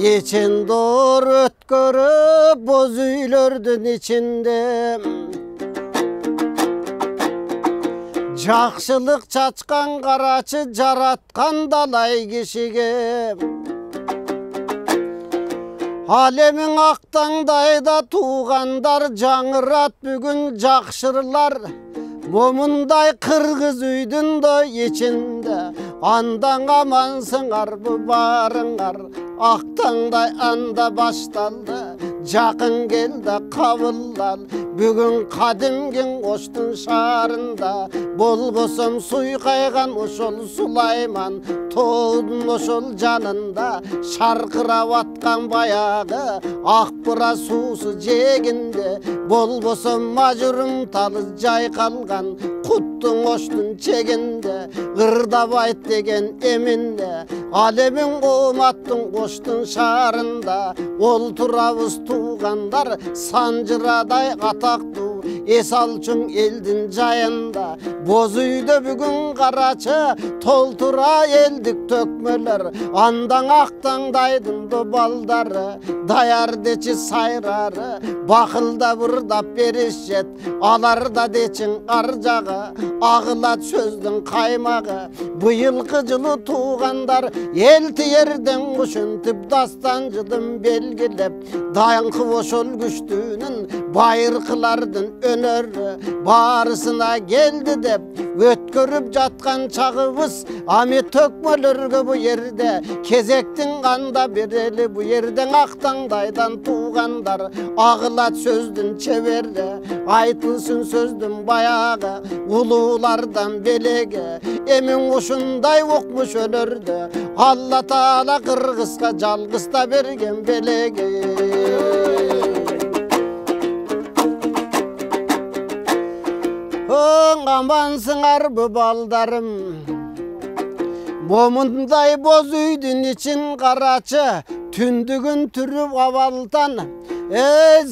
için doğru ötkörüp boz üylördün içinde. Жақшылық чачқан қарачы жаратқан далай кишиге. Алемің ақтаңдайда туғандар жаңырат бүгін жақшырлар. Момындай қырғыз үйдің дой ечінде. Андан амансыңар бұ барыңар. Ақтаңдай анда башталды. Жақын келді қабылдал. Бүгін қадімген қоштың шарында. Болбосым суйқайған ошол Сулайман. Тоудың ошол жанында. Шарқырап атқан баяғы. Ақпыра сусы жегінде. Болбосым мажурым талыз жайқалған. Құттың оштың чегінде. Ғырдап айт деген емінде. Алемін қоматтың қоштың шарында. Ол турабыз туғандар санжырадай атақты. Есалчың елдің жайында. Боз үйді бүгін қарачы толтыра елдік төкмелер. Андан ақтаңдайдың балдары. Даяр дечі сайрары. Бақылда бұрдап берешет. Аларда дечің аржағы. Ағылат сөздің қаймағы. Бұйылқы жылы туғандар елтиерден құшынтып дастан белгілеп. Дайынқы ошол күштінің байырқылардың өнөрі барысына келді деп өткөріп жатқан чағыбыз аме төкмөлөргө бу ерде кезектің қанда берелі бу ерден ақтаңдайдан туғандар ағылат сөздің чебері айтылсын сөздің баяғы улуулардан белеге эмин ушундай окмуш өлөрдү Алла Таала кыргызга жалгызда берген белеге Амансыңар бу балдарым момундай боз үйдүн ичин карачы түндүгүн түрүп абалдан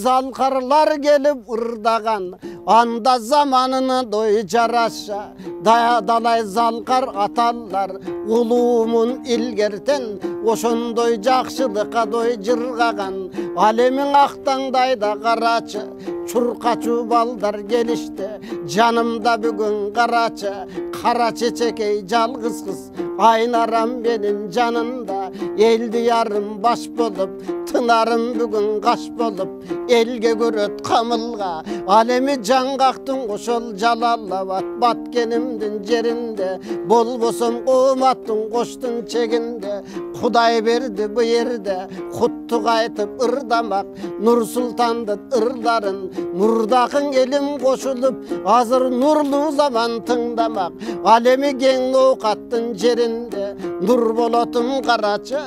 залкарлар келип ырдаган анда заманына дой жараша далай залкар аталлар улуумун илгертен ошондой жакшылыкка дой жыргаган алемиң актаңдайда карачы чуркачу балдар келишти жанымда бүгүн карачы кара чечекей жалгыз кыз айнарам менин жанымда элди ярым баш болуп тынарым бүгүн каш болуп элге көрөт камылга алеми жаңгактың ошол Жалалабад баткенимдин жеринде болбосом куматтың коштун чегинде Кудай берди бу жерде куттук айтып ырдамак Нур Султандын ырларын нурдакын элим кошулуп азыр нурлуу заман тыңдамак алеми кең оокаттын жеринде нур болотум карачы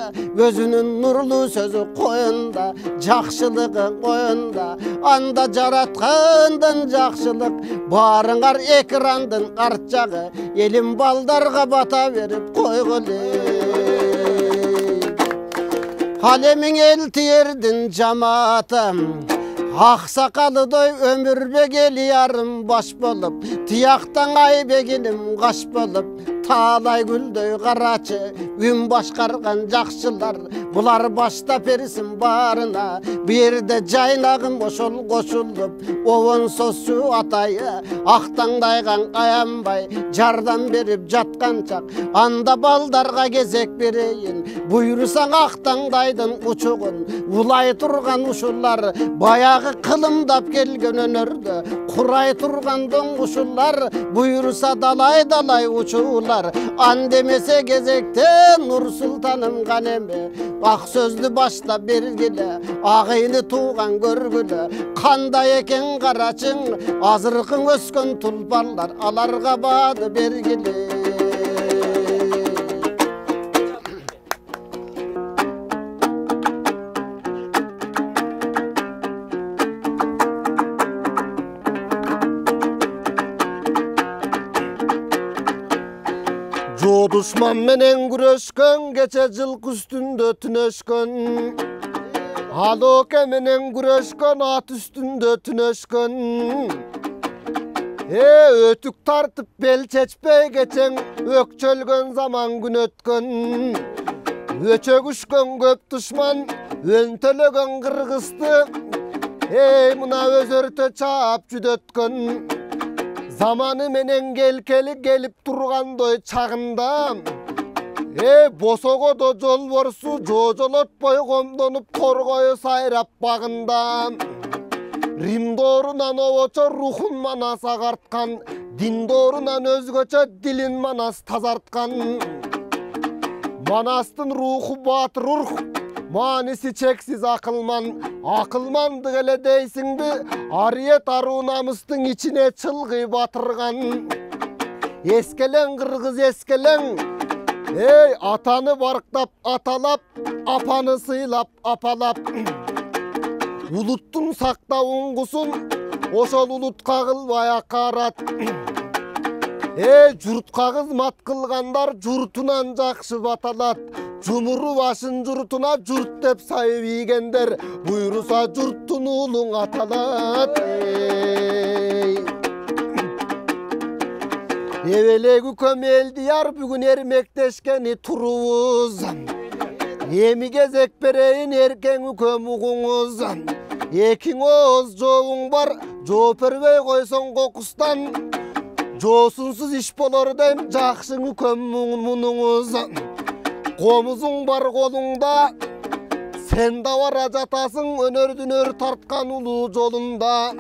өзүнүн нурлуу сөзү коюнда жакшылыгы коюнда анда жараткандын жакшылык барыңар экрандын арт жагы элим балдарга бата берип койгуле алемиң элтиердин жамааты Ақсақалыдай өмірбек ел ярым баш болып, тияқтан айбегінім қаш болып, талай гүлдөй қарачы, үн башқарған жақшылар, бұлар башта персін барына, берді жайнағым ошол қошылып, оғын сосу атайы, ақтаңдайған аянбай, жардан беріп жатқанчақ, анда балдарға кезек берейін, бұйырсаң ақтаңдайдың ұчығын, улай тұрған ұшылар, баяғы қылымдап келген өнөрдө курай турган доңгушулар буйруса далай учуулар андемесе кезекте Нур Султаным ганеме ак сөздү баштап бергиле агыйны тууган көргүлө кандай экен карачың азыркың өскөн тулпарлар аларга баады бергиле Душман менен күрөшкөн кече жылкы үстүндө түнөшкөн Алоке менен күрөшкөн ат үстүндө түнөшкөн Өтүк тартып бел чечпей кечең өкчөлгөн заман күн өткөн Öçөгüşkön köp düşman, öntölөгөн Kırgızды. Ey muna özörtö çap jüdötkön. Zamanı menen gelip turgandoy çagында. Bosogodo jol borsu jojolotpoi komdonup torgoyu sayrap bagында. Rim doğrunan ovoço ruhun manas agartkan, din doğrunan özgöçö dilin manas tazartkan. Manastın ruhu batır urh, manisi çeksiz akılman. Akılmandı gele deysindi, ariyet aru namыстың içine çılgı batırgan. Eskelen Kırgız eskelen, ey atanı barktap atalap, apanı sıylap apalap. Uluttun sakta ungusun, oşol ulutqa kılbay akarat. Jurtqa kızmat kılgandar jurtunan jakşı batalat. Cumuru başın jurtuna jurt dep sayıp iygender, buyrusa jurttun ulun atalat. Evelegi kömel diyar bugün ermekteşkeni turubuz. Emi gezek bereyin erken kömüğünüz. Ekin oğuz joğun var, jo pervey koyson kokustan. Josunsuz iş bolor deyim, jakşın kömüğünüz. Komuzun var kolunda, sen da var ajatasın, önördünör tartkan ulu jolunda.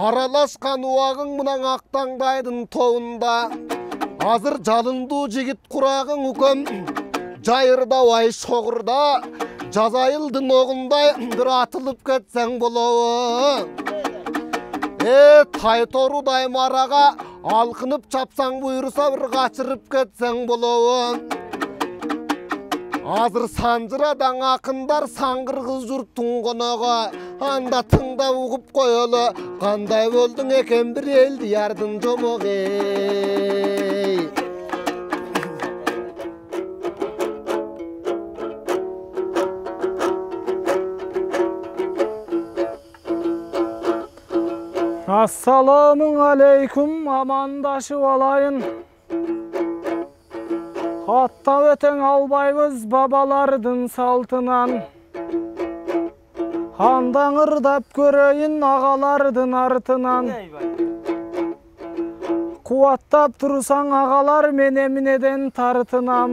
Aralaşkan uağın mınan ақтаңдайдın тоğunda. Azır jalındı jigit kurağın üköm, jayırda vay şoğurda. Jazayıldın oğunday bir atılıp ketsen bolovu. Taytoruday maraga alkınıp çapsan buyursa bir kaçırıp ketsen bolovu. Azır sancıradan akındar sangırgız jurttun konağa. Anda tыңda ugup koyolu, kanday boldun eken bir el diyardın jomok ey. Assalamun aleykum, amandaşıp alayın. Hatta öten albayбыз babalardın saltынан. Handan ırdap göreyін ağalardın артынан. Kuvattap tursan ağalar menemineden tartınam.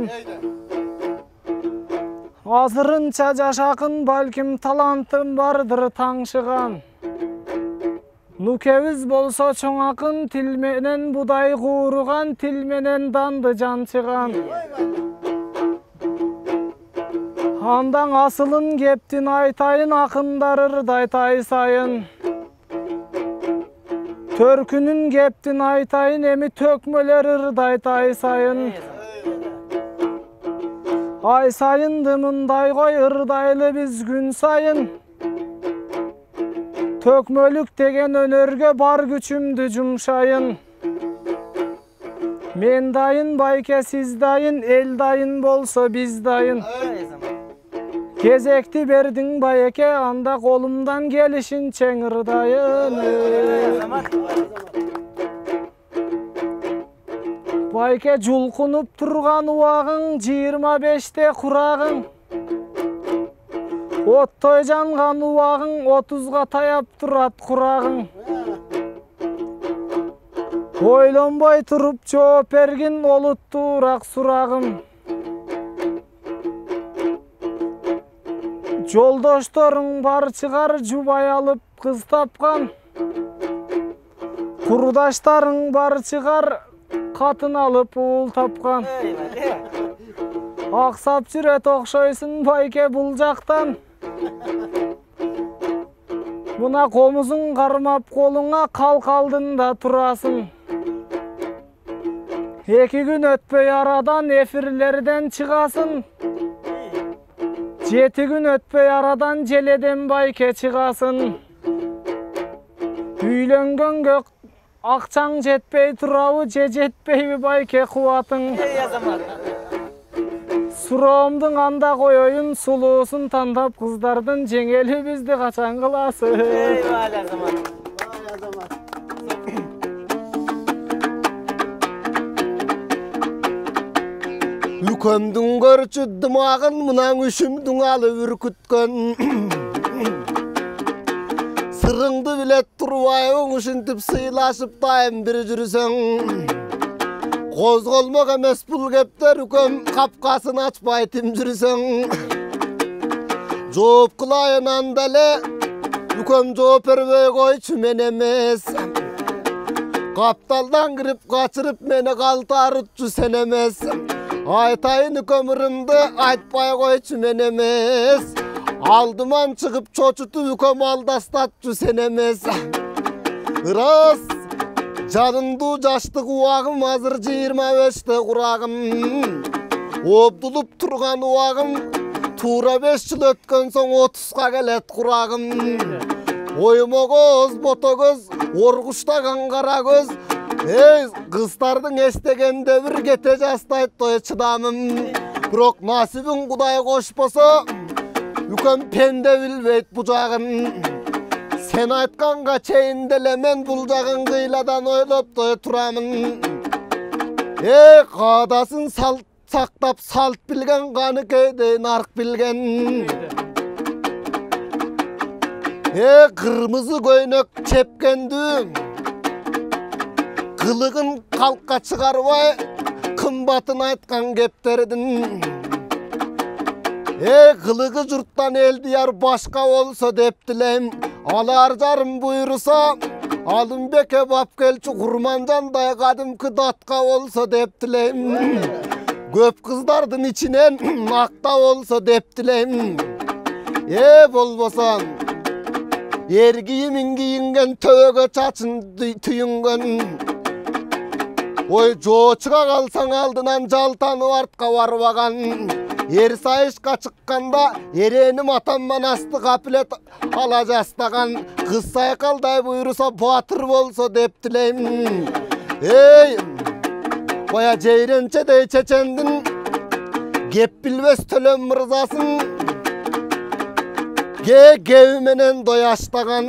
Azırınça jaşakın balkim talantım bardır tаңшыған. Nukeviz bolsa çoğakın tilmenen buday kuğrugan, tilmenen dandı jançıgan. Handan asılın geptin aytayın, akındarır daytay sayın. Törkünün geptin aytayın, emi tökmölerir daytay sayın. Ay sayın dımınday koy ırdaylı biz gün sayın. Tökmölük degen önörgö bar güçümdü jumşayın. Men dayın bayke siz dayın, el dayın bolsa biz dayın. Gezekti berdin bayeke, anda kolumdan gelişin çeңir dayın. Bayke julkunup turgan uağın, 25'te kurağın. Ottoy jangan uağın, 30'ga tayap turat kurağın. Oylonboy turup жооп бергин, олуттуураак сурагым. Жолдошторуң бар чыгар, жубай алып кыз тапкан. Курдаштарың бар чыгар, катын алып уул тапкан. Аксап жүрөт окшойсуң байке бул жактан. Мына комузуң кармап колуңа, калк алдында турасың. 2 gün өтпөй арадан эфирлерден чыгасың. 7 gün өтпөй арадан желеден байке чыгасың. Үйлөнгөнгө акчаң жетпей турабы, же жетпейби байке кубатың. Суроомдун анда коёюн, сулуусун тандап кыздардын жеңели бизди качан кыласың? Үкөмдүң көрчү дымагын мынан үшүмдүң алып үркүткөн. Сырыңды билет турбайың ушинтип сыйлашып дайым бир жүрсөң. Козголмок эмес бул кептер үкөм капкасын ачпай тим жүрсөң. Жооп кылайын анда эле үкөм жооп бербей койчу мен эмес. Капталдан кирип качырып мени калтарытчу сен эмес. Айтайын үкөм ырымды айтпай койчу мен эмес. Алдыман чыгып чочутуп үкөм алдастатчу сен эмес. Ырас жанымдуу жаштык убагым азыр 25те курагым. Обдулуп турган убагым туура 5 жыл өткөн соң 30га келет курагым. Оймогоз ботогөз оргуштаган кара көз. Кыздардын эстегенде бир кете жастайт той чыдамым. Бирок насибиң Кудай кошпосо үкөм пенде билбейт бу жагын. Сен айтканга чейин деле мен бул жагын кыйладан ойлоп той турамын. Каадасын сактап салт билген Каныкейдей нарк билген. Кырмызы көйнөк чепкендүү кылыгын калкка чыгарбай кымбатын айткан кептердин. Кылыгы журттан элдияр башка болсо деп тилейм. Алар жарым буйруса Алымбекке бап келчү Курманжандай кадимки датка болсо деп тилейм. Көп кыздардын ичинен акта болсо деп тилейм. Болбосо эр кийимин кийинген төбөгө чачын түйүнгөн. Ой жоочуга калсаң алдынан жалтанып артка барбаган. Эр сайышка чыкканда эреним атаман асты капилет ала жастаган. Кыз сайкалдай буйруса батыр болсо деп тилейм. Бая жейренчедей чечендин кеп билбес төлөм мырзасын кеби менен дояштаган.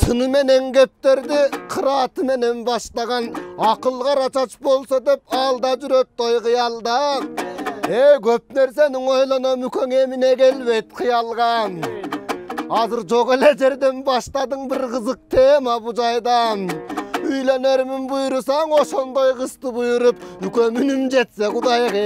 Сыны менен кептерди кырааты менен баштаган. Акыл кара чач болсо деп алда жүрөт той кыялда. Көп нерсенин ойлоном үкөң эмине келбейт кыялга. Азыр жок эле жерден баштадың бир кызык тема бу жайдан. Үйлөнөрмүн буйрусаң ошондой кызды буйруп үкөмүнүм жетсе Кудайга.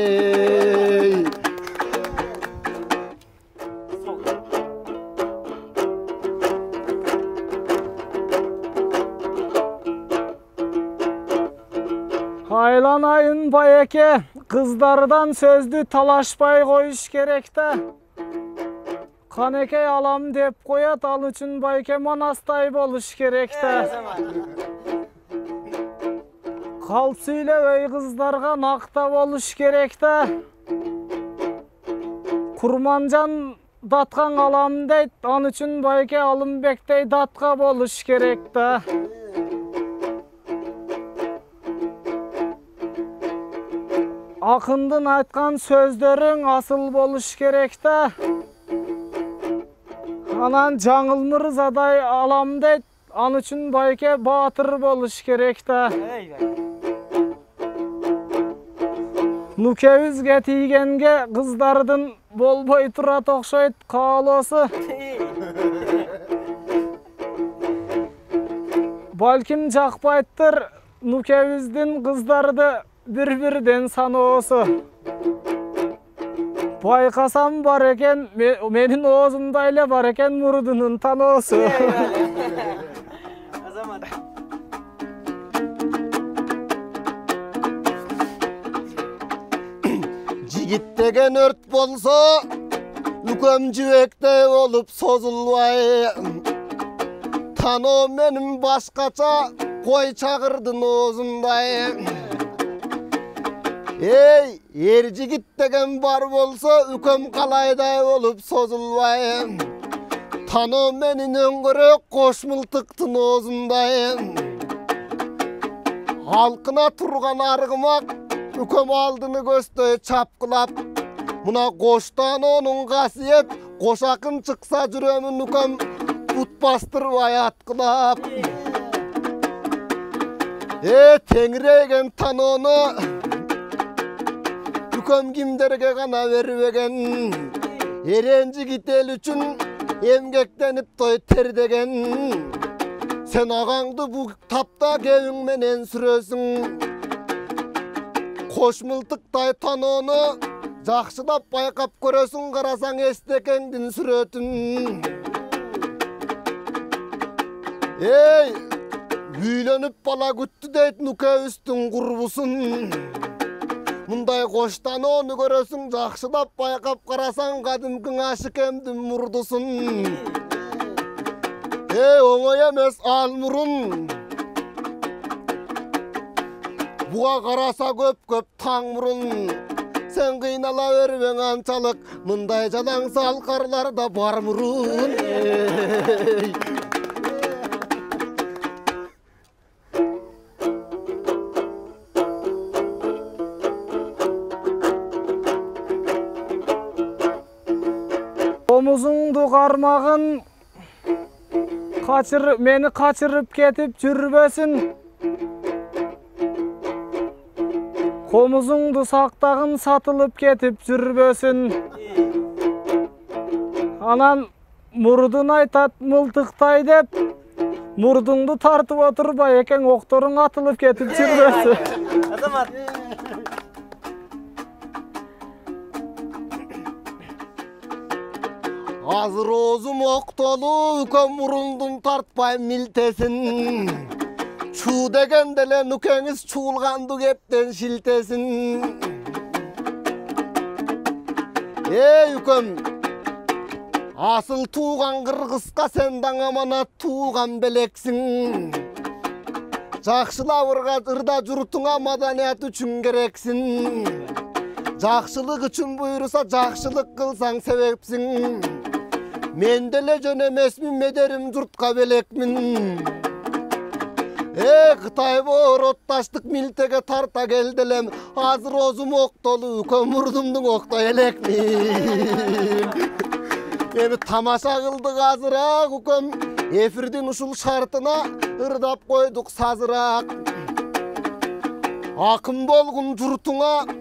Айланайын байеке, кыздардан сөздү талашпай коюш керек да. Канекей алам деп коят, ал үчүн байке манастай болуш керек да. Калп сүйлөбөй кыздарга накта болуш керек да. Курманжан даткан алам дейт, ал үчүн байке Алымбектей датка болуш керек да. Акындын айткан сөздөрүң асыл болуш керек да. Анан жаңыл мырзадай алам дейт, ал үчүн байке баатыр болуш керек да. Нукебизге тийгенге кыздардын болбой турат окшойт каалоосу. Балким жакпайттыр нукебиздин кыздарды бир-бирден саноосу. Байкасам бар экен, менин оозумда эле бар экен мурдунун таноосу. Жигит деген өрт болсо, үкөм жибектей болуп созулбай. Таноо менин башкача кой чагырдын оозундай. Эр жигит деген бар болсо, үкөм калайдай болуп созулбай. Таноо менин өңгөрөк кош мылтыктын оозундай. Алкына турган аргымак үкөм алдыны көздөй чапкылап. Мына коштанонун касиет кошакын чыкса жүрөмүн үкөм бут бастырбай аткылап. Теңирейген таноону Үкөм кимдерге гана бербеген. Эренжи кител үчүн эмгектенип той тердеген. Sen ağаңды bu tapta kevin menen sürösün. Koşmultukтай tanonu жақшылап байқап көрөсүң, қарасаң эстекеңдин сүрөтүн. Эй, үйлөнүп бала күттү дейт нүкөбүстүн курбусун. Мындай коштаноону көрөсүң, жақшылап байқап қарасаң кадимкиң ашыкемдин мурдусун. Эй, оңой эмес ал мурун. Буга караса көп таң мурун. Sen kıynala verben ançalık, mınday jalan salkarlarda бар murun. Omuzungdu karmağın meni kaçırıp ketip жүрбөсүn. Komuzungdu saqtagın satılıp ketip жүрбөсүn. Anan murdun aytat mıltıktay dep, murdungdu tartıp oturba eken oktorun atılıp ketip жүрбөсүn. Azır ozum oktolu, üköm murundun tartpay miltesin. Çu degendele nükeniz çuğulgandı kepten şiltesin. Ey üköm, asıl tuğan kırgızka sendan amanat tuğan beleksin. Жақшылабырға ырда жұртыңа маданият үшін керексің. Жақшылық үшін бұйырса жақшылық қылсаң себепсің. Мен деле жөн эмесмин, медерим жұртқа белекмин. Қытай бор отташтық милтеге тарта келділем. Азыр озум оқтолу, көмірдімдің оқта елекмин. Emi тамаша қылдық азырақ, үкім. Эфирдин ушул шартына ырдап койдук сазыраак. Акым болгун журтуңа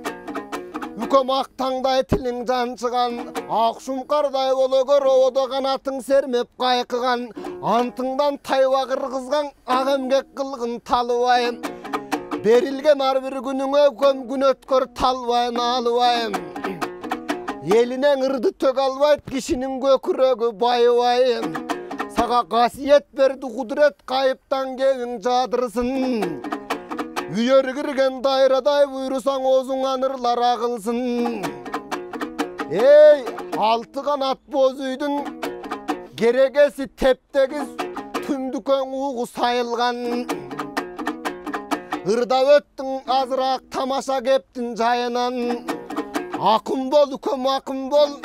үкөм ак таңдай тилиң жанчыган. Ак шумкардай боло көр, ободо канатың сермеп кайкыган. Антыңдан тайба кыргызган ак эмгек кылгын талыбайым. Берилген ар бир күнүңө үкөм күн өткөр талбайын алыбайым. Елинен ырды төк албайт, кишинин көкүрөгү байыбайым. Саға қасиет берді құдырет, қайыптан кевің жадырсын. Үйер кірген дайрадай бұйрысаң озың анырлар ағылсын. Ей, алты қанат боз үйдің керегесі тептегіз, түндікөн уғы сайылған. Ырда өттің азырақ тамаша кептің жайынан. Ақым бол, үкім ақым бол.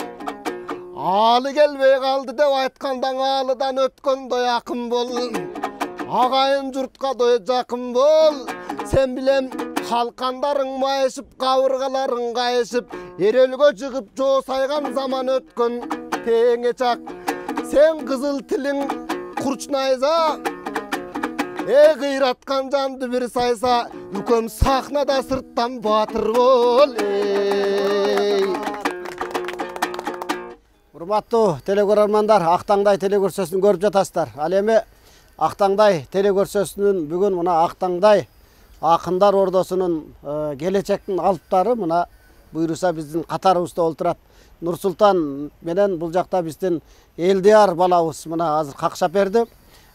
Алы келбей қалды деп айтқандан алыдан өткөндөй ақым бол. Ағайын жұртқа дой жақын бол. Сен білем қалқандарың майышып, қабырғаларың қайышып, ерелге жығып жо сайған заман өткөн теңе чақ. Сен қызыл тілің құрчнайза, қиратқан жанды бір сайса, үкім сахнада сырттан батыр бол. Урматтуу телекөрөрмандар, Ақтаңдай телекөрсөсүн көрүп жатасыздар. Ал эми Ақтаңдай телекөрсөсүнүн бүгүн мына Ақтаңдай акындар ордосунун келечектин алыптары мына буйруса биздин катарыбызда олтурат. Нурсултан менен бул жакта биздин Элдияр балабыз мына азыр какшап берди.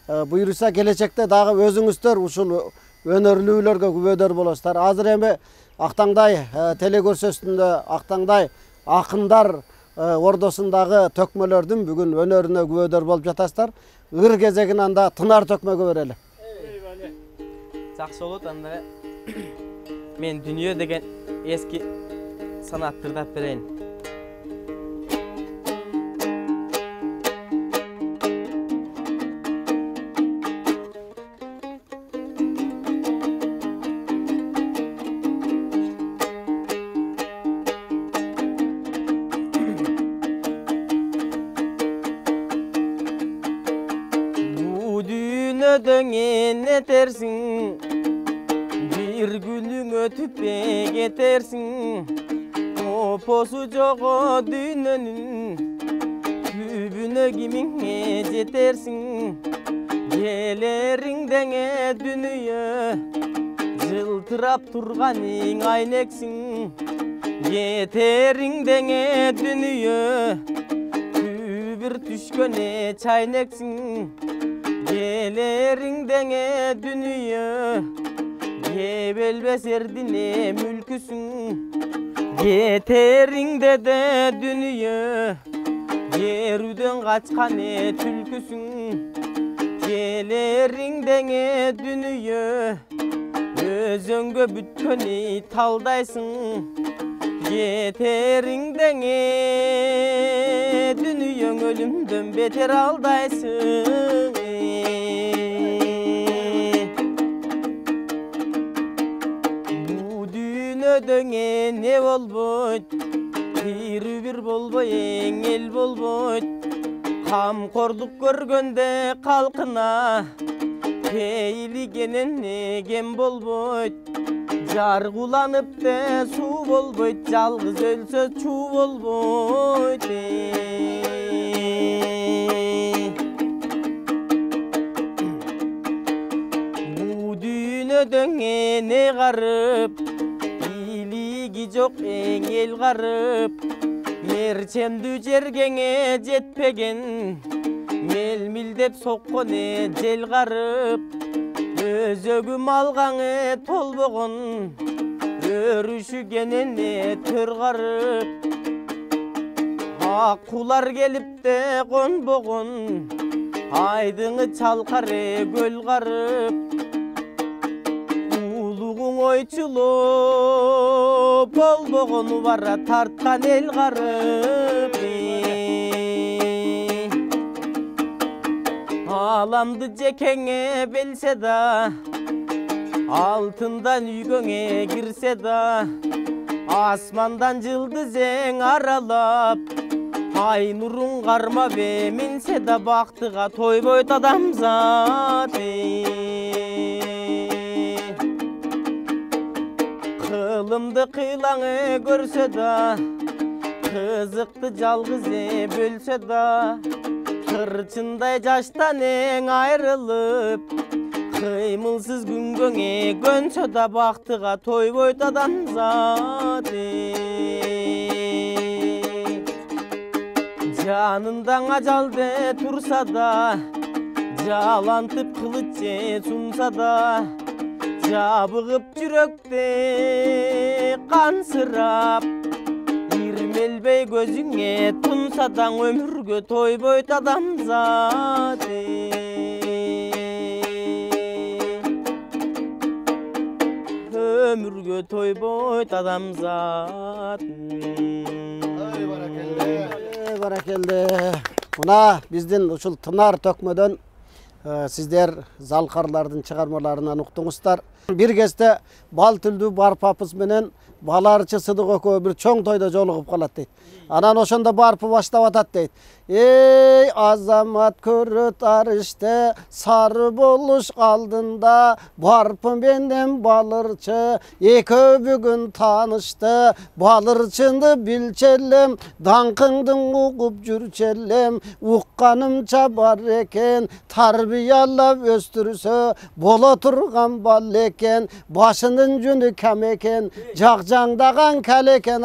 Буйруса келечекте дагы өзүңүздөр ушул өнөрлүүлөргө күбөдөр болосуздар. Азыр эми Ақтаңдай телекөрсөсүндө Ақтаңдай акындар ордосундагы төкмөлөрдүн бүгүн өнөрүнө күбөдөр болуп жатасыздар. Ыр кезегин анда тынар төкмөгө берели. Жакшы болот анда. Мен дүнүйө деген эски санатты ырдап берейин. Döngün etersin, bir günün ötüp ketersin. опосу жого дүйнөнүн түбүнө кимиңе жетерсиң келериңдеңе дүнүйө жылтырап турганың айнексиң кетериңдеңе дүнүйө түбүр түшкөне чайнексиң келериңдеңе дүнүйө кебелбес эрдине мүлкүсүң кетериңде де дүнүйө керүүдөн качканы түлкүсүң келериңдеңе дүнүйө өзөңгө бүткөнү талдайсың кетериңдеңе дүнүйөң өлүмдөн бетер алдайсың бу дүйнөдө не болбойт бирүү бир болбой эл болбойт камкордук көргөндө калкына пейлигенен кем болбойт жар куланып да суу болбойт жалгыз өлсө чуу болбойт бу дүйнөдө не карып бийлиги жок эл карып мерчемдүү жергеңе жетпеген мелмилдеп сокконе жел карып өзөгүм алгаңы толбогон өрүшүгенене төр карып акулар келип де конбогон айдыңы чалкары көл карып улугуң ойчулуп болбогону бара тарткан эл карып аламды жекеңе белсе да алтындан үйгөңе кирсе да асмандан жылдыз эң аралап ай нурун кармап минсе да бактыга тойбойт адамзат кылымды кыйлаңы көрсө да кызыкты жалгыз бөлсө да кырчындай жаштан эң айрылып кыймылсыз күнгөңе көнсө да бактыга тойбойт адамзат жанындаң ажалды турса да жалантып кылыч сунса да жабыгып жүрөкте кансырап ирмелбей көзүңе тунса таң өмүргө тойбойт адамзат өмүргө тойбойт адамзат баракелде мына биздин ушул тынар төкмөдөн сиздер залкарлардын чыгармаларынан уктуңуздар бир кезде бал түлдүү барпапыз менен баларчы Сыдык экөө бир чоң тойдо жолугуп калат дейт. Анан ошондо барпы баштап атат дейт. Эй азамат көрө тарышты сары болуш алдында барпы менен балырчы экөө бүгүн таанышты балырчынды билчелем даңкыңдын угуп жүрчелем укканымча бар экен тарбиялап өстүрсө боло турган бал экен башынын жүнү кам экен жакжаңдаган кал экен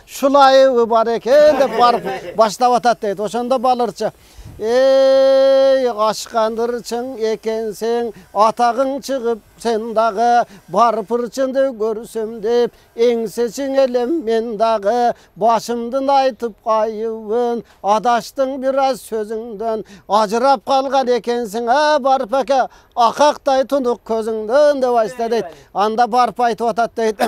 шулайыбы бар экен деп барып баштап атат дейт. Ошондо балырчы эй ашкандырчың экенсең атагың чыгып сен дагы барпырчынды көрсөм деп эңсечиң элем мен дагы башымдын айтып айыбын адаштың бир аз сөзүңдөн ажырап калган экенсиң барып эке акактай тунук көзүңдөн деп айтса дейт. Анда барып айтып атат дейт.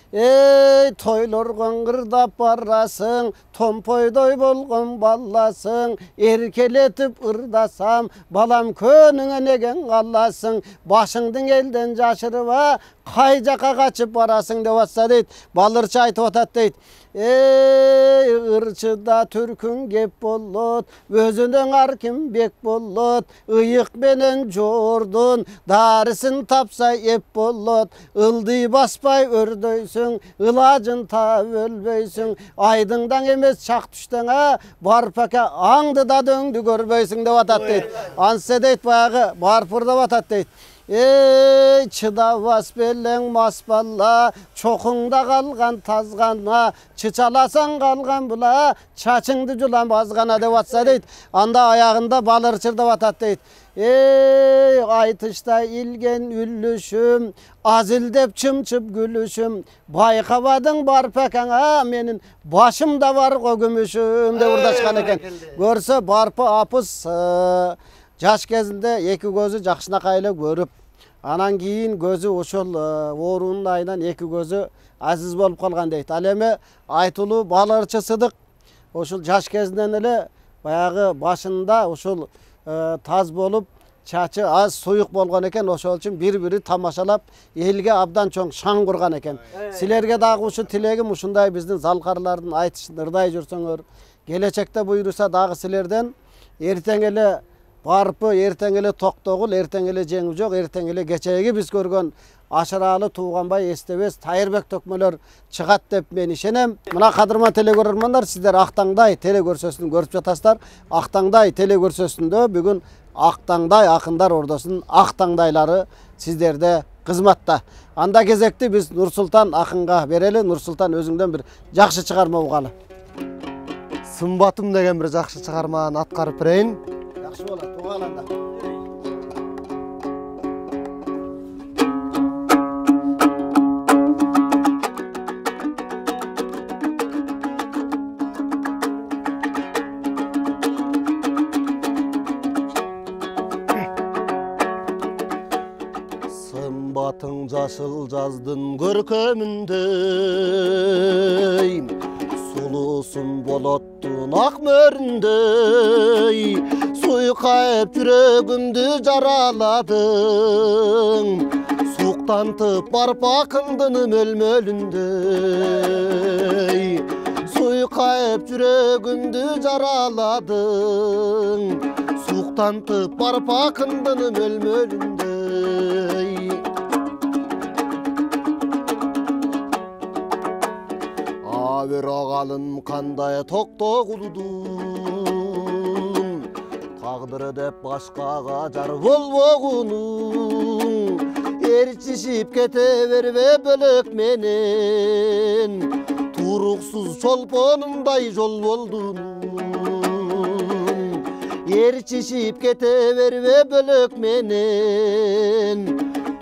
Эй тойлорго ыңгырдап барасың томпойдой болгон баласың эркелетип ырдасам балам көнүңө неген каласың башыңдын элден жашырып кай жака качып барасың деп атса дейт. Балырчы айтып атат дейт. Ey ırçıda türkün gep bolot, özünün arkim bek bolot, ıyık benen jordun, darısın tapsa ep bolot, ıldı baspay ördöysün, ılacın ta өлбөйсүң, айдыңдан эмес чак түштөн барпака аңды да дөңдү көрбөйсүң деп атат дейт. Ансы дейт баягы барпыр деп атат дейт. Ey çıdavas belleң мас балла, чоқыңда қалған тазғана, чычаласаң қалған бұла, чачыңды жулам азғана деп атса дейт. Анда аяғында балырчыр деп атат дейт. Ey айтышта илген үллүшүм, азилдеп чымчып күлүшүм, байкабадың барпакаңа, менин башымда бар гүмүшүм деп ырдашкан экен. Көрсө барпы апыс жаш кезинде эки көзү жакшынакай эле көрүп, анан кийин көзү ошол оорунун айынан эки көзү азиз болуп калган дейт. Ал эми айтылуу балырчы Сыдык ошол жаш кезинен эле баягы башында ошол таз болуп, чачы аз суюк болгон экен, ошол үчүн бири-бири тамашалап, элге абдан чоң шаң курган экен. Силерге дагы ушу тилегим ушундай биздин залкарлардын айтышын ырдай жүрсөңөр, келечекте буйруса дагы силерден эртең эле барпы, эртең эле токтогул, эртең эле жеңи жок, эртең эле кечеги биз көргөн Ашыралы Тууганбай Эстебес, Тайырбек төкмөлөр чыгат деп мен ишенем. Мына кадырман телекөрөрмандар, сиздер Актаңдай телекөрсөсүн көрүп жатасыздар. Актаңдай телекөрсөсүндө бүгүн Актаңдай акындар ордосунун Актаңдайлары сиздерде кызматта. Анда кезекти биз Нурсултан акынга берели. Нурсултан өзүңдөн бир жакшы чыгарма угалы. Сымбатым деген бир жакшы чыгарманы аткарып берейин. Жакшы болот, угаланда. Сымбатың жашыл жаздын көркөмүндөй, сулуусун болоттун ак мөрүндөй, суйкайып жүрөгүмдү жараладың, суктантып барып акындын мөлмөлүндөй, суйкайып жүрөгүмдү жараладың, суктантып барып акындын мөлмөлүндөй. Абер агалым кандай токтогулдун, тагдыры деп башкага жар болбогунун, эрчишип кете бербе бөлөк менен, туруксуз чолпонумдай жол болдун. Эрчишип кете бербе бөлөк менен,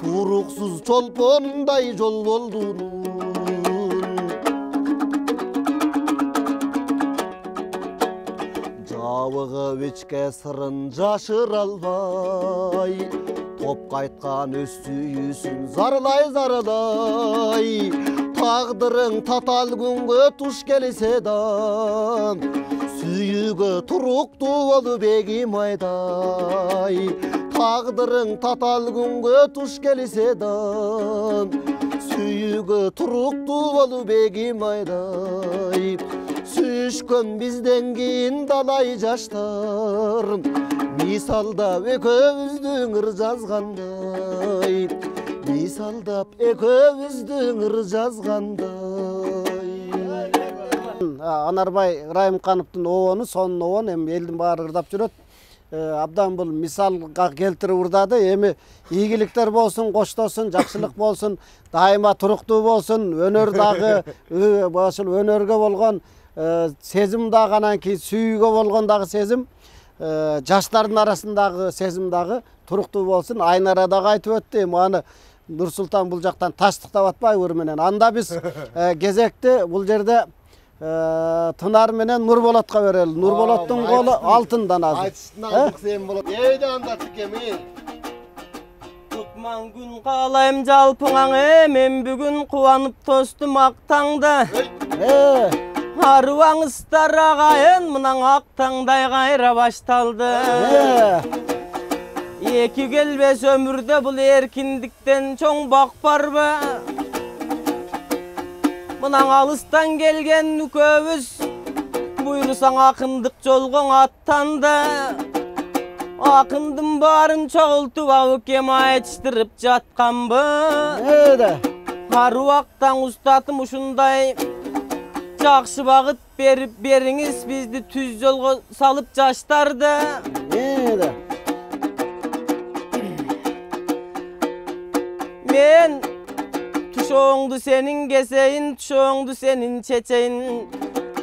туруксуз чолпонумдай жол болдун. Жабыгып ичке сырын жашыра албай, топ кайткан өз сүйүүсүн зарлай, тагдырың татал күнгө туш келсе да, сүйүүгө туруктуу болуп бегим айдай. Тагдырың татал күнгө туш келсе да, сүйүүгө туруктуу болуп бегим айдай. Сүйүшкөн бизден кийин далай жаштар, мисалдап экөөбүздүн ыр жазгандай, мисалдап экөөбүздүн ыр жазгандай. Анарбай Ырайымкановдун обону, сонун обон, эми элдин баары ырдап жүрөт. Абдан бул мисалга келтирип ырдады. Эми ийгиликтер болсун, коштосун, жакшылык болсун, дайыма туруктуу болсун, өнөр дагы ошол өнөргө болгон сезим дагы, анан кийин сүйүүгө болгон дагы сезим, жаштардын арасындагы сезим дагы туруктуу болсун. Айнара дагы айтып өттү. Эми аны Нурсултан бул жактан таштыктап атпайбы менен. Анда биз кезекти бул жерде Тынар менен Нурболотко берели. Нурболоттун колу алтындан азыр. Айтышынан алдык сен болот. Эйди анда тикеми. Tutman gün kalayım jalpыңаң, мен бүгүн кубанып тостум Актаңда. Арыбаңыздар агайын, мынан Актаңдай кайра башталды. Эки келбес өмүрдө бул эркиндиктен чоң бак барбы? Mınan alıstan gelgen nükövüz buyursan akındık jolgoň attandı. Akındım barın çoğultup alıp kema yetiştirip jatkanby. Nede? Haruaktan ustatım uşunday jakşı bagyt berip beriňiz bizdi tüz jolga salıp jaştardy. Nede? Men tuşoňdu senin geseyin, tuşoňdu senin çeçeyin.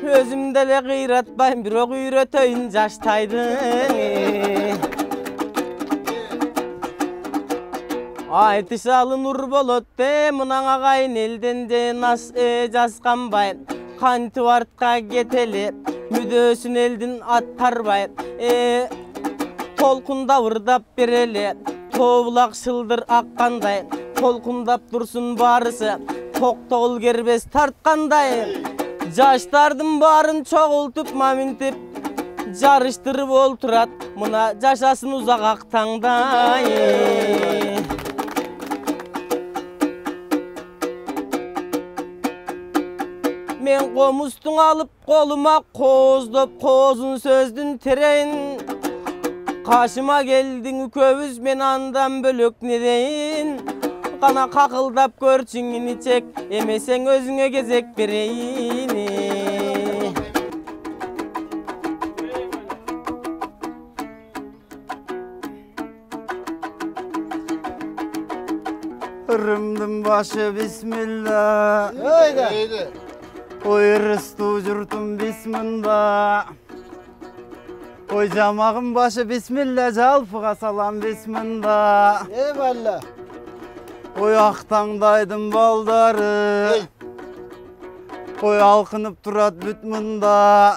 Özümdele gıyratbayım, birok üýreteýin jaştaýdyň. Aytışalı nur bolot de, mınan agayın elden de nas jaskanbay. Kanty bartka geteli, müdösün eldin attarбай. Tolkunda vırdap bereli, toğulak şıldır akkanday. Tolkundap dursun barısı, toktol gerbes tartkanday. Jaştardım barın çoğultup mamintip, jarıştırıp olturat, mına jaşasın uzak aktangday. Men komustun alıp koluma kozdop, kozun sözdün tereyin. Kaşıma geldin kövüz, men andan bölök nedeyin. Kana kakıldap görçüngini çek, emesen özüne gezek bereyin. Rımdım başı bismillah. Nede? Oy rıstu jurtum bismillah. Oy jamağım başı bismillah, jalpıga salam bismillah. Eyvallah. Oy aktangdaydım baldары. Oy alkınıp turat bütmünda.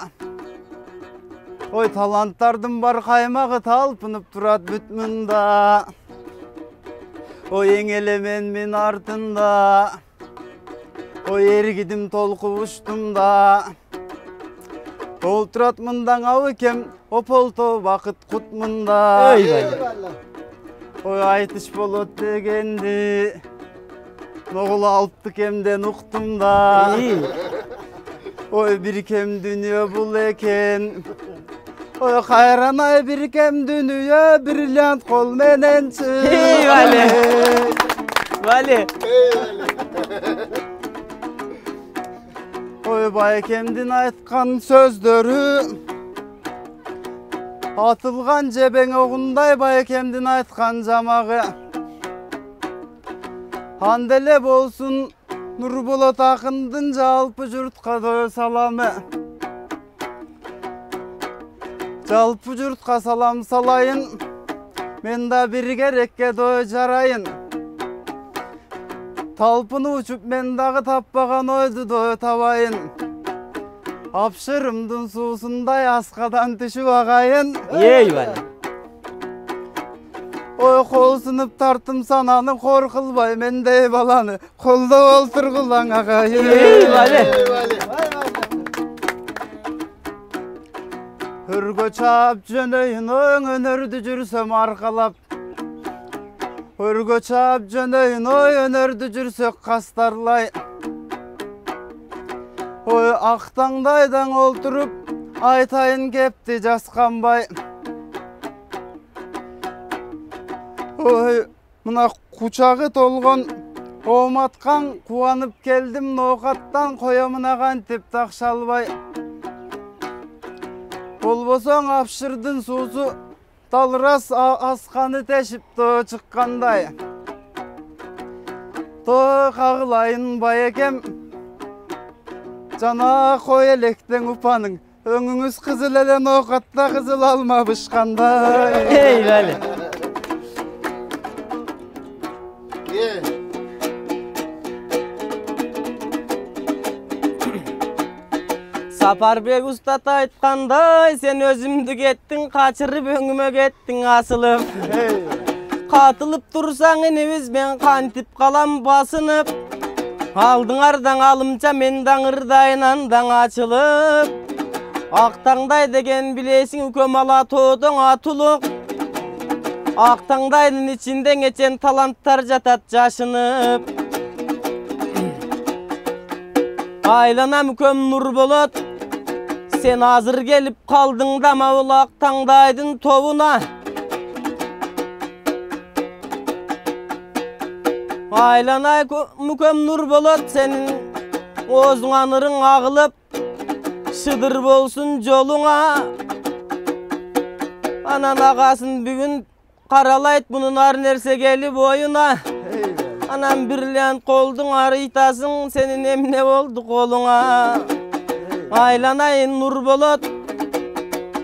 Oy talantlardım bar kaymağı, talpınıp turat bütmünda. Oy eňelemen men artında. Oy ergidim tolku uçtumda. Olturat mından avykem, opolto vakıt kutmunda. Eyvallah. Oy aytış bolot degendi. Noğula alptı kemden uktumda. Oy bir kem dünya bul eken. Oy hayranay bir kem dünya, brilliant kol menen çık. Hey vale. Vale. Oy baykemdin aytkan sözdörü, atılgan jebeng ogunday baykemdin aytkan jamağı. Handele bolsun Nurbolot akındın jalpı jurtka doyo salamı. Jalpı jurtka salam salayın, men da bir gerekke doyo jarayın. Talpını uçup men dağı tappagan oydu doyo tabayın. Apşırımdın suusunday askadan düşüp agayın. Eyvallah. Oy kol sınıp tartım sananı, korkulbay mendey balanı, kolda olturgulan agayın. Eyvallah. Hürgö çap jönöyün oy önördü jürsem arkalap. Hürgö çap jönöyün oy önördü jürsek kastarlay. Oy aktangdaydan olturup aytayın kepti jaskanbay. Oy mına kuçağı tolgon omatkan, kuanıp geldim nokattan, koyamına kantip takşalbay. Bolbosoň apşırdın suusu, dalras askanı teşip do çıkkanday. Do kağılayın bayekem, jana koy elekten upanın, öňüňüz kızıl ele nokatda kızıl alma bışkanday. Eyvallah. Saparbek ustat aytkanday, sen özümdü kettin, kaçırıp öňüme kettin asılıp. Katılıp dursaň inimiz, men kantip kalam basınıp. Aldıňardan alımça men daňyrdaýyn andan açılıp. Aktangday degen bilesiň ükem ala toğdoň atulup. Aktangdaýdyn içinde geçen talantlar jatat jaşınıp. Aylana müköm nur bolot. Sen hazır gelip kaldın da Mavlak Tangdaydın tovuna. Aylana müköm nur bolot. Senin ozğanırın ağılıp şıdır bolsun joluna. Anan ağasın bugün karalayt bunun ar nerse gelip oyuna. Anam birlen koldun arıytasın senin emne oldu koluna. Aylanayın nur bolot.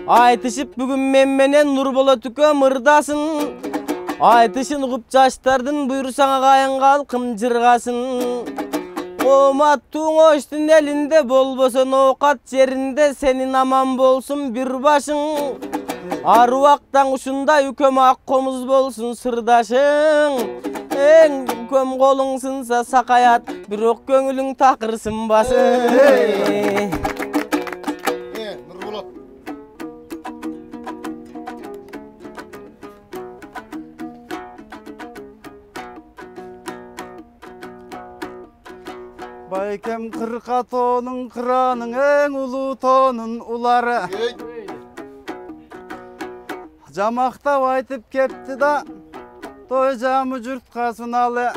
Aytışıp bugün memmenen nur bolot ömürdasın. Aytışın uğup çaştardın buyursan ağayın kalkım cırgasın. Omattun oştun elinde bol bosun okat yerinde senin aman bolsun bir başın. Aruvaktan uçunda yüköm akkomuz bolsun sırdaşın. En köm kolun sınsa sakayat bir ok gönülün takırsın basın. Nurbolot. Baykem kırka tonun kıranın en ulu tonun uları. Jamakta aytıp kepti da toyjamı jurtka sunalı.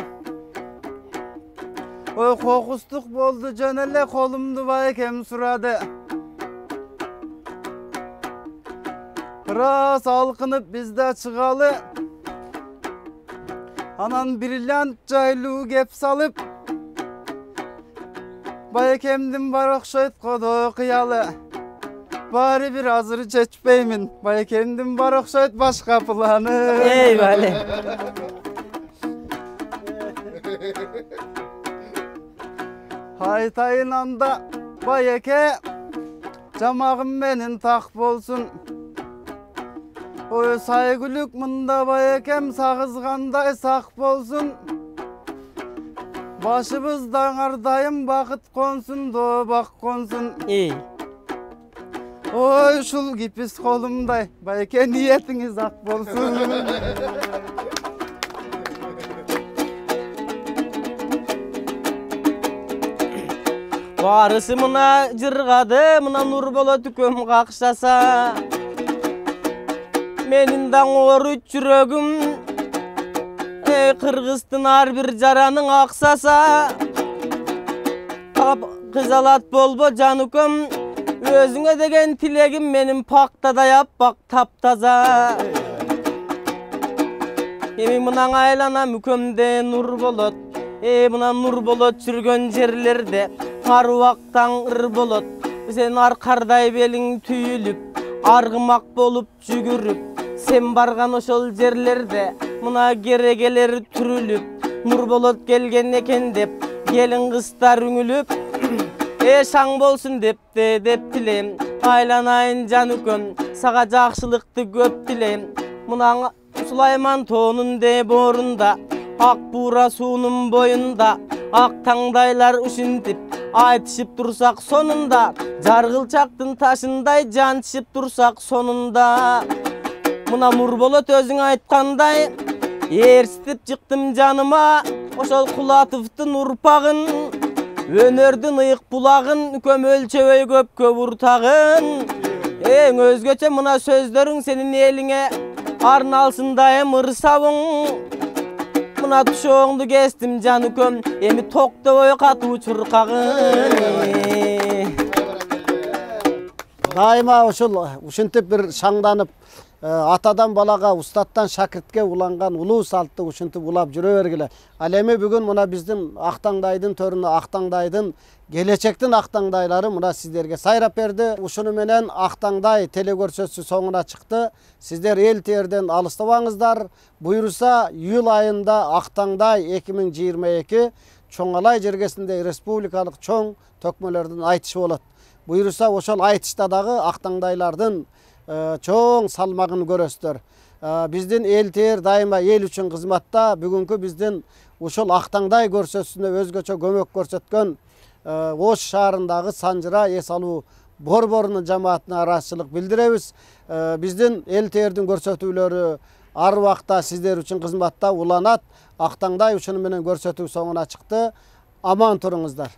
Oy kokustuk boldu jönele kolumdu baykem suradı. Biraz alkınıp bizde çıgalı. Anan brilyant jaylı gep salıp baykemdim var okşayt kodu kıyalı. Bari bir hazır çeçpeymin. Baykemdim var okşayt başka planı. Eyvallah. Haytayın anda bayeke camağım benim tak bolsun. Oy saygılık mında bayekem sağızganday sak bolsun. Başımızdan ardayım bakıt konsun do bak konsun. İyi. Oy şul gipis kolumday bayeke niyetiniz ak bolsun. Varısı mına cırgadı, mına nur bolot köm kakşasa. Menindan oruç yüregim, Kırgızstın har bir jaranın aksasa. Kızalat bol bo canıkım, özüne degen tilegim benim pakta da yap bak taptaza. Emi mınan aylana mükömde nur bolot. Mına nur bolot sürgön jerlerde Arvaktan ır bolot. Sen arkarday belin tüyülüp argımak bolup jügürüp. Sen bargan oşol jerlerde mına geregeler türülüp. Nur bolot gelgen eken dep gelin kızlar üngülüp. Şaң bolsun depti dep tileyim. Aylanayın canıkön sağa jakşılıkты köp tileyim. Mına Sulayman tonun de borunda ak buğra suunun boyunda ak tangdaylar üşüntip aytışıp dursak sonunda jargılçaktın taşınday jançışıp dursak sonunda. Mına nur bolot özüň aytkanday ersitip çıktım canıma oşol Kulatıvtın urpagın önördün ıyık bulagın köm ölçöböy köp köp urtagın. Eň özgöçe mına sözlörüň senin eline arnalsındayım ırsabın. Mına tuşoğundu kestim canıkım emi tokta boy katı çurkagın. Daima uşintip bir şаңданып атадан балага, устаттан шакиртке уланган улуу салтты ушинтип улап жүрө бергиле. Ал эми бүгүн мына биздин Актаңдайдын төрүнө Актаңдайдын келечектин Актаңдайлары мына сиздерге сайрап берди. Ушуну менен Актаңдай телекөрсөтүүсү соңуна чыкты. Сиздер эл терден алыстабаңыздар. Буйруса июль айында Актаңдай 2022 Чоңалай жергесинде республикалык чоң төкмөлөрдүн айтышы болот. Буйруса ошол айтышта дагы Актаңдайлардын чоң салмагын көрөсүздөр. Биздин эл тер дайыма эл үчүн кызматта. Бүгүнкү биздин ушул Актаңдай көрсөтүүсүнө өзгөчө көмөк көрсөткөн Ош шаарындагы Санжыра эс алуу борборунун жамаатына ыраазычылык билдиребиз. Биздин эл тердин көрсөтүүлөрү ар убакта сиздер үчүн кызматта уланат. Актаңдай ушуну менен көрсөтүү соңуна чыкты. Аман туруңуздар.